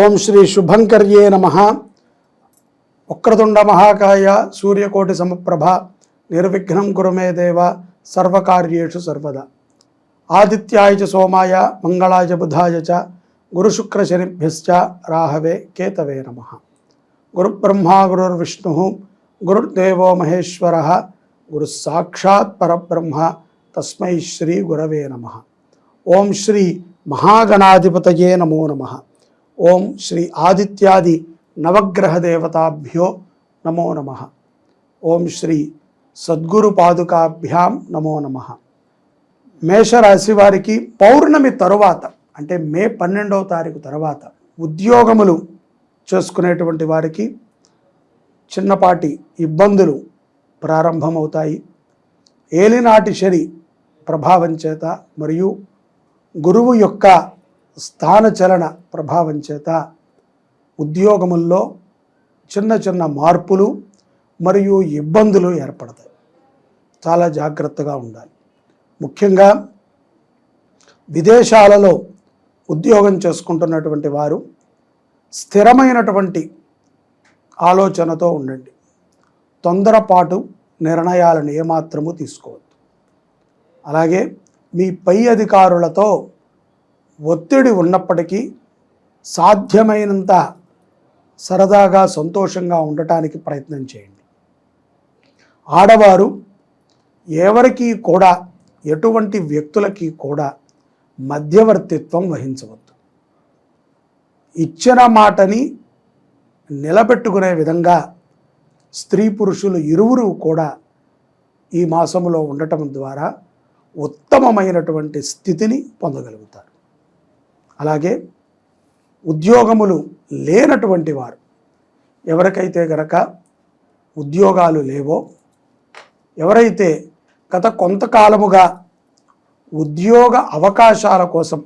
ఓం శ్రీ శుభంకర్యే నమః. వక్రతుండ మహాకాయ సూర్యకోటి సమప్రభ నిర్విఘ్నం కురు మే దేవ సర్వకార్యేషు సర్వదా. ఆదిత్యాయ చ సోమాయ మంగళాయ బుధాయ చ గురుశుక్ర శనిభ్యశ్చ రాహవే కేతవే నమః. గురుబ్రహ్మా గురుర్విష్ణుః గురుర్దేవో మహేశ్వరః గురు సాక్షాత్ పరబ్రహ్మ తస్మై శ్రీ గురవే నమః. ఓం శ్రీ మహాగణాధిపతయే నమో నమః. ఓం శ్రీ ఆదిత్యాది నవగ్రహ దేవతాభ్యో నమో నమః. ఓం శ్రీ సద్గురు పాదుకాభ్యాం నమో నమః. మేషరాశి వారికి పౌర్ణమి తరువాత అంటే మే 12వ తారీఖు తర్వాత ఉద్యోగములు చేసుకునేటువంటి వారికి చిన్నపాటి ఇబ్బందులు ప్రారంభమవుతాయి. ఏలినాటి శని ప్రభావం చేత మరియు గురువు యొక్క స్థానచలన ప్రభావం చేత ఉద్యోగముల్లో చిన్న చిన్న మార్పులు మరియు ఇబ్బందులు ఏర్పడతాయి. చాలా జాగ్రత్తగా ఉండాలి. ముఖ్యంగా విదేశాలలో ఉద్యోగం చేసుకుంటున్నటువంటి వారు స్థిరమైనటువంటి ఆలోచనతో ఉండండి. తొందరపాటు నిర్ణయాలను ఏమాత్రము తీసుకోవద్దు. అలాగే మీ పై అధికారులతో ఒత్తిడి ఉన్నప్పటికీ సాధ్యమైనంత సరదాగా సంతోషంగా ఉండటానికి ప్రయత్నం చేయండి. ఆడవారు ఎవరికి కూడా ఎటువంటి వ్యక్తులకి కూడా మధ్యవర్తిత్వం వహించవద్దు. ఇచ్చిన మాటని నిలబెట్టుకునే విధంగా స్త్రీ పురుషులు ఇరువురు కూడా ఈ మాసములో ఉండటం ద్వారా ఉత్తమమైనటువంటి స్థితిని పొందగలుగుతారు. అలాగే ఉద్యోగములు లేనటువంటి వారు ఎవరికైతే గనక ఉద్యోగాలు లేవో, ఎవరైతే గత కొంతకాలముగా ఉద్యోగ అవకాశాల కోసం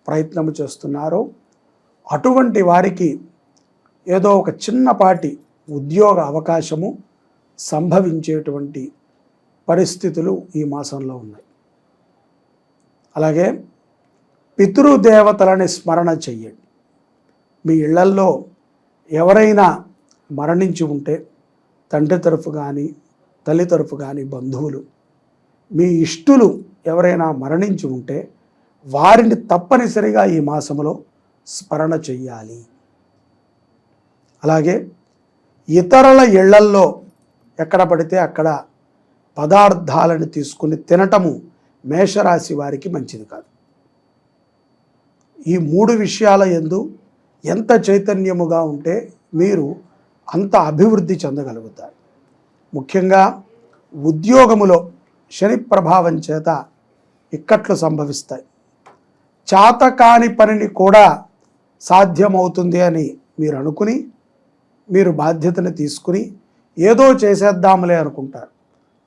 ప్రయత్నం చేస్తున్నారో అటువంటి వారికి ఏదో ఒక చిన్నపాటి ఉద్యోగ అవకాశము సంభవించేటువంటి పరిస్థితులు ఈ మాసంలో ఉన్నాయి. అలాగే పితృదేవతలని స్మరణ చెయ్యండి. మీ ఇళ్లల్లో ఎవరైనా మరణించి ఉంటే తండ్రి తరఫు కానీ తల్లి తరఫు కానీ బంధువులు, మీ ఇష్టులు ఎవరైనా మరణించి ఉంటే వారిని తప్పనిసరిగా ఈ మాసంలో స్మరణ చెయ్యాలి. అలాగే ఇతరుల ఇళ్లల్లో ఎక్కడ పడితే అక్కడ పదార్థాలను తీసుకుని తినటము మేషరాశి వారికి మంచిది కాదు. ఈ 3 విషయాల యందు ఎంత చైతన్యముగా ఉంటే మీరు అంత అభివృద్ధి చెందగలుగుతారు. ముఖ్యంగా ఉద్యోగములో శని ప్రభావం చేత ఇక్కట్లు సంభవిస్తాయి. చాతకాని పనిని కూడా సాధ్యమవుతుంది అని మీరు అనుకుని మీరు బాధ్యతను తీసుకుని ఏదో చేసేద్దాములే అనుకుంటారు.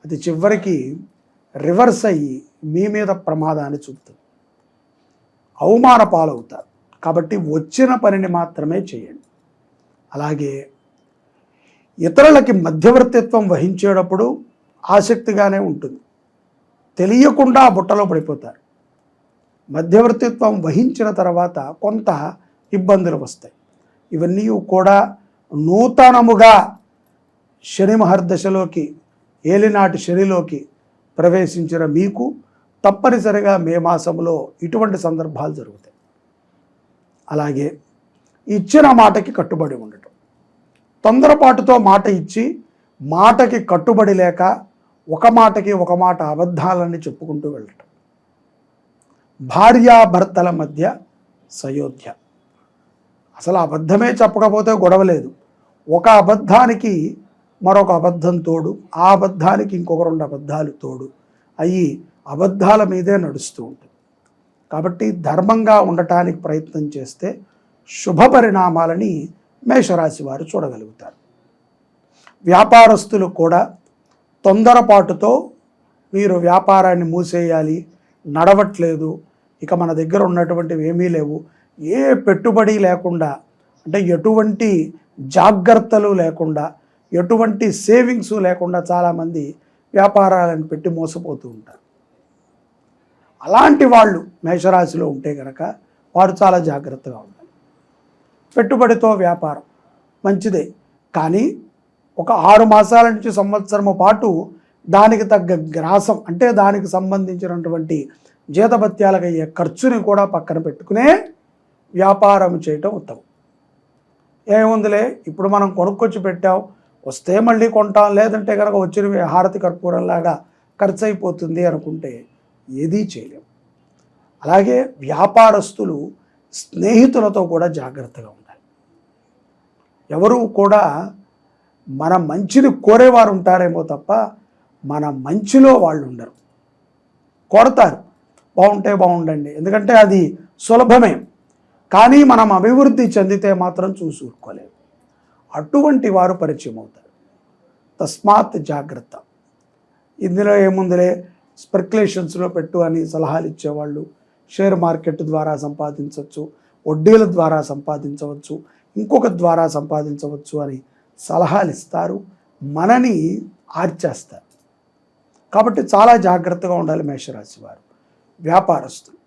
అది చివరికి రివర్స్ అయ్యి మీ మీద ప్రమాదాన్ని చూపుతుంది. అవమాన పాలవుతారు. కాబట్టి వచ్చిన పనిని మాత్రమే చేయండి. అలాగే ఇతరులకి మధ్యవర్తిత్వం వహించేటప్పుడు ఆసక్తిగానే ఉంటుంది. తెలియకుండా బుట్టలో పడిపోతారు. మధ్యవర్తిత్వం వహించిన తర్వాత కొంత ఇబ్బందులు వస్తాయి. ఇవన్నీ కూడా నూతనముగా శని మహర్దశలోకి ఏలినాటి శనిలోకి ప్రవేశించిన మీకు తప్పనిసరిగా మే మాసంలో ఇటువంటి సందర్భాలు జరుగుతాయి. అలాగే ఇచ్చిన మాటకి కట్టుబడి ఉండటం. తొందరపాటుతో మాట ఇచ్చి మాటకి కట్టుబడి లేక ఒక మాటకి ఒక మాట అబద్ధాలని చెప్పుకుంటూ వెళ్ళటం. భార్యాభర్తల మధ్య సయోధ్య. అసలు అబద్ధమే చెప్పకపోతే గొడవ లేదు. ఒక అబద్ధానికి మరొక అబద్ధం తోడు, ఆ అబద్ధానికి ఇంకొక 2 అబద్ధాలు తోడు అయ్యి అబద్ధాల మీదే నడుస్తూ ఉంటుంది. కాబట్టి ధర్మంగా ఉండటానికి ప్రయత్నం చేస్తే శుభ పరిణామాలని మేషరాశి వారు చూడగలుగుతారు. వ్యాపారస్తులు కూడా తొందరపాటుతో మీరు వ్యాపారాన్ని మూసేయాలి, నడవట్లేదు, ఇక మన దగ్గర ఉన్నటువంటివి ఏమీ లేవు, ఏ పెట్టుబడి లేకుండా అంటే ఎటువంటి జాగ్రత్తలు లేకుండా ఎటువంటి సేవింగ్స్ లేకుండా చాలామంది వ్యాపారాలను పెట్టి మోసపోతూ ఉంటారు. అలాంటి వాళ్ళు మేషరాశిలో ఉంటే కనుక వారు చాలా జాగ్రత్తగా ఉండాలి. పెట్టుబడితో వ్యాపారం మంచిదే, కానీ ఒక 6 మాసాల నుంచి సంవత్సరము పాటు దానికి తగ్గ గ్రాసం అంటే దానికి సంబంధించినటువంటి జీతభత్యాలకు అయ్యే ఖర్చుని కూడా పక్కన పెట్టుకునే వ్యాపారం చేయటం ఉత్తమం. ఏముందిలే, ఇప్పుడు మనం కొనుక్కొచ్చి పెట్టాం, వస్తే మళ్ళీ కొంటాం, లేదంటే కనుక వచ్చినవి హారతి కర్పూరంలాగా ఖర్చు అయిపోతుంది అనుకుంటే ఏదీ చేయలేం. అలాగే వ్యాపారస్తులు స్నేహితులతో కూడా జాగ్రత్తగా ఉండాలి. ఎవరు కూడా మన మంచిని కోరేవారు ఉంటారేమో తప్ప మన మంచిలో వాళ్ళు ఉండరు. కోరతారు, బాగుంటే బాగుండండి, ఎందుకంటే అది సులభమే, కానీ మనం అభివృద్ధి చెందితే మాత్రం చూసి ఊరుకోలేము. అటువంటి వారు పరిచయం అవుతారు. తస్మాత్ జాగ్రత్త. ఇందులో ఏముందిలే, స్పెక్యులేషన్స్లో పెట్టు అని సలహాలు ఇచ్చేవాళ్ళు, షేర్ మార్కెట్ ద్వారా సంపాదించవచ్చు, వడ్డీల ద్వారా సంపాదించవచ్చు, ఇంకొక ద్వారా సంపాదించవచ్చు అని సలహాలు ఇస్తారు, మనని ఆర్చేస్తారు. కాబట్టి చాలా జాగ్రత్తగా ఉండాలి మేషరాశి వారు, వ్యాపారస్తులు.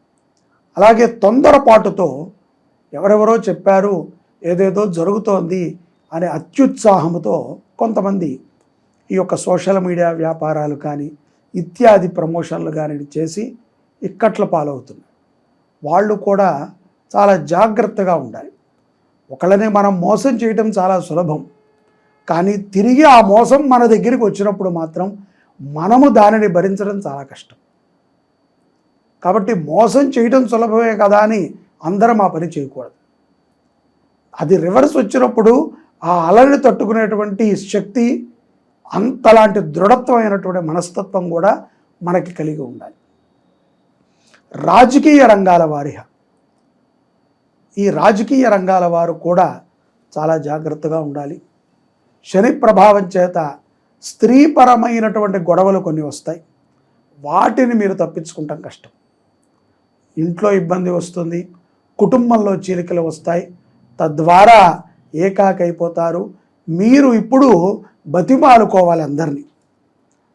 అలాగే తొందరపాటుతో ఎవరెవరో చెప్పారు, ఏదేదో జరుగుతోంది అనే అత్యుత్సాహంతో కొంతమంది ఈ యొక్క సోషల్ మీడియా వ్యాపారాలు కానీ ఇత్యాది ప్రమోషన్లు కానీ చేసి ఇక్కట్ల పాలవుతున్నారు. వాళ్ళు కూడా చాలా జాగ్రత్తగా ఉండాలి. ఒకళ్ళని మనం మోసం చేయటం చాలా సులభం, కానీ తిరిగి ఆ మోసం మన దగ్గరికి వచ్చినప్పుడు మాత్రం మనము దానిని భరించడం చాలా కష్టం. కాబట్టి మోసం చేయటం సులభమే కదా అని అందరం ఆ పని చేయకూడదు. అది రివర్స్ వచ్చినప్పుడు ఆ అలని తట్టుకునేటువంటి శక్తి, అంతలాంటి దృఢత్వమైనటువంటి మనస్తత్వం కూడా మనకి కలిగి ఉండాలి. రాజకీయ రంగాల వారి, ఈ రాజకీయ రంగాల వారు కూడా చాలా జాగ్రత్తగా ఉండాలి. శని ప్రభావం చేత స్త్రీపరమైనటువంటి గొడవలు కొన్ని వస్తాయి, వాటిని మీరు తప్పించుకుంటాం కష్టం. ఇంట్లో ఇబ్బంది వస్తుంది, కుటుంబంలో చీలికలు వస్తాయి, తద్వారా ఏకాకైపోతారు. మీరు ఇప్పుడు బతిమాలుకోవాలి అందరినీ.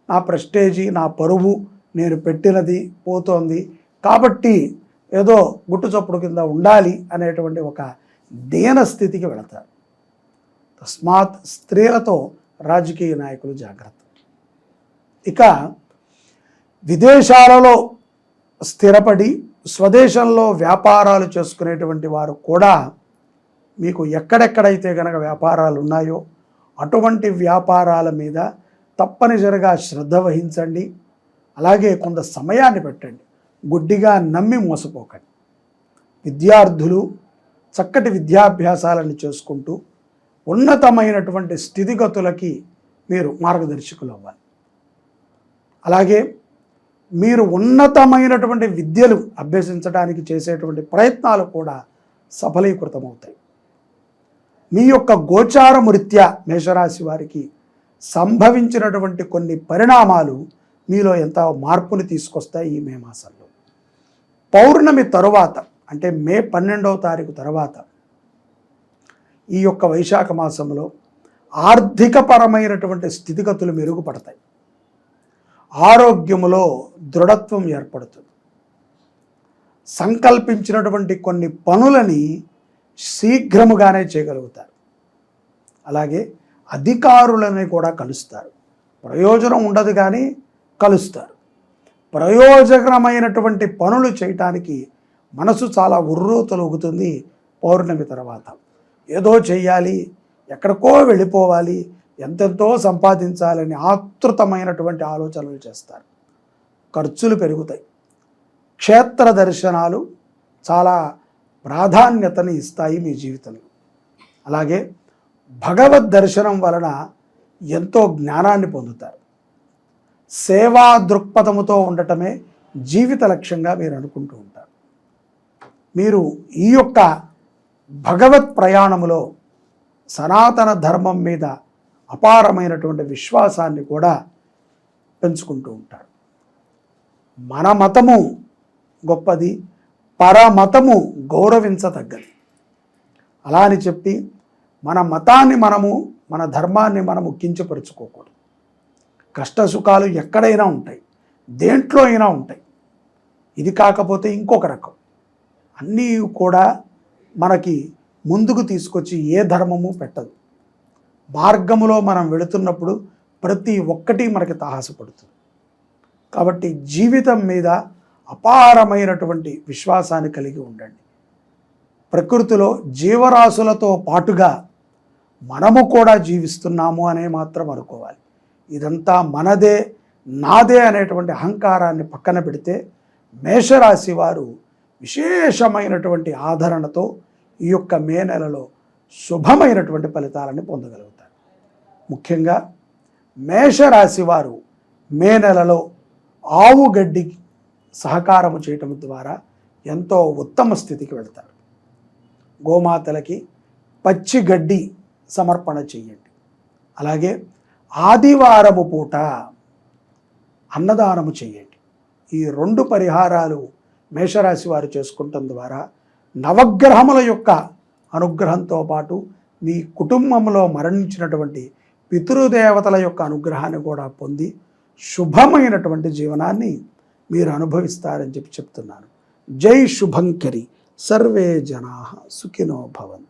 నా ప్రెస్టేజీ, నా పరువు, నేను పెట్టినది పోతోంది, కాబట్టి ఏదో గుట్టు చప్పుడు కింద ఉండాలి అనేటువంటి ఒక దీన స్థితికి వెళతారు. తస్మాత్ స్త్రీలతో రాజకీయ నాయకులు జాగ్రత్త. ఇక విదేశాలలో స్థిరపడి స్వదేశంలో వ్యాపారాలు చేసుకునేటువంటి వారు కూడా మీకు ఎక్కడెక్కడైతే కనుక వ్యాపారాలు ఉన్నాయో అటువంటి వ్యాపారాల మీద తప్పనిసరిగా శ్రద్ధ వహించండి. అలాగే కొంత సమయాన్ని పెట్టండి, గుడ్డిగా నమ్మి మోసపోకండి. విద్యార్థులు చక్కటి విద్యాభ్యాసాలను చేసుకుంటూ ఉన్నతమైనటువంటి స్థితిగతులకి మీరు మార్గదర్శకులు అవ్వాలి. అలాగే మీరు ఉన్నతమైనటువంటి విద్యలు అభ్యసించడానికి చేసేటువంటి ప్రయత్నాలు కూడా సఫలీకృతమవుతాయి. మీ యొక్క గోచారము రీత్యా మేషరాశి వారికి సంభవించినటువంటి కొన్ని పరిణామాలు మీలో ఎంత మార్పుని తీసుకొస్తాయి. ఈ మే మాసంలో పౌర్ణమి తరువాత, అంటే మే 12వ తారీఖు తర్వాత, ఈ యొక్క వైశాఖ మాసంలో ఆర్థికపరమైనటువంటి స్థితిగతులు మెరుగుపడతాయి. ఆరోగ్యములో దృఢత్వం ఏర్పడుతుంది. సంకల్పించినటువంటి కొన్ని పనులని శీఘ్రముగానే చేయగలుగుతారు. అలాగే అధికారులని కూడా కలుస్తారు. ప్రయోజనం ఉండదు కానీ కలుస్తారు. ప్రయోజనమైనటువంటి పనులు చేయటానికి మనసు చాలా ఉర్రూతలూగుతుంది. పౌర్ణమి తర్వాత ఏదో చెయ్యాలి, ఎక్కడికో వెళ్ళిపోవాలి, ఎంతెంతో సంపాదించాలని ఆతృతమైనటువంటి ఆలోచనలు చేస్తారు. ఖర్చులు పెరుగుతాయి. క్షేత్ర దర్శనాలు చాలా ప్రాధాన్యతని ఇస్తాయి మీ జీవితంలో. అలాగే భగవద్ దర్శనం వలన ఎంతో జ్ఞానాన్ని పొందుతారు. సేవా దృక్పథముతో ఉండటమే జీవిత లక్ష్యంగా మీరు అనుకుంటూ ఉంటారు. మీరు ఈ యొక్క భగవత్ ప్రయాణములో సనాతన ధర్మం మీద అపారమైనటువంటి విశ్వాసాన్ని కూడా పెంచుకుంటూ ఉంటారు. మన మతము గొప్పది, పరమతము గౌరవించదగ్గది. అలా అని చెప్పి మన మతాన్ని మనము, మన ధర్మాన్ని మనము కించపరుచుకోకూడదు. కష్ట సుఖాలు ఎక్కడైనా ఉంటాయి, దేంట్లో అయినా ఉంటాయి. ఇది కాకపోతే ఇంకొక రకం. అన్నీ కూడా మనకి ముందుకు తీసుకొచ్చి ఏ ధర్మము పెట్టదు. మార్గములో మనం వెళుతున్నప్పుడు ప్రతి ఒక్కటి మనకి తాహసపడుతుంది. కాబట్టి జీవితం మీద అపారమైనటువంటి విశ్వాసాన్ని కలిగి ఉండండి. ప్రకృతిలో జీవరాశులతో పాటుగా మనము కూడా జీవిస్తున్నాము అనే మాత్రం అనుకోవాలి. ఇదంతా మనదే, నాదే అనేటువంటి అహంకారాన్ని పక్కన పెడితే మేషరాశి వారు విశేషమైనటువంటి ఆదరణతో ఈ యొక్క మే నెలలో శుభమైనటువంటి ఫలితాలను పొందగలుగుతారు. ముఖ్యంగా మేషరాశి వారు మే నెలలో ఆవు గడ్డికి సహకారము చేయటం ద్వారా ఎంతో ఉత్తమ స్థితికి వెళ్తారు. గోమాతలకి పచ్చి గడ్డి సమర్పణ చేయండి. అలాగే ఆదివారము పూట అన్నదానము చేయండి. ఈ 2 పరిహారాలు మేషరాశి వారు చేసుకుంటం ద్వారా నవగ్రహముల యొక్క అనుగ్రహంతో పాటు మీ కుటుంబంలో మరణించినటువంటి పితృదేవతల యొక్క అనుగ్రహాన్ని కూడా పొంది శుభమైనటువంటి జీవనాన్ని మీరు అనుభవిస్తారని చెప్తున్నాను. జై శుభంకరి. సర్వే జనాః సుఖినో భవంతు.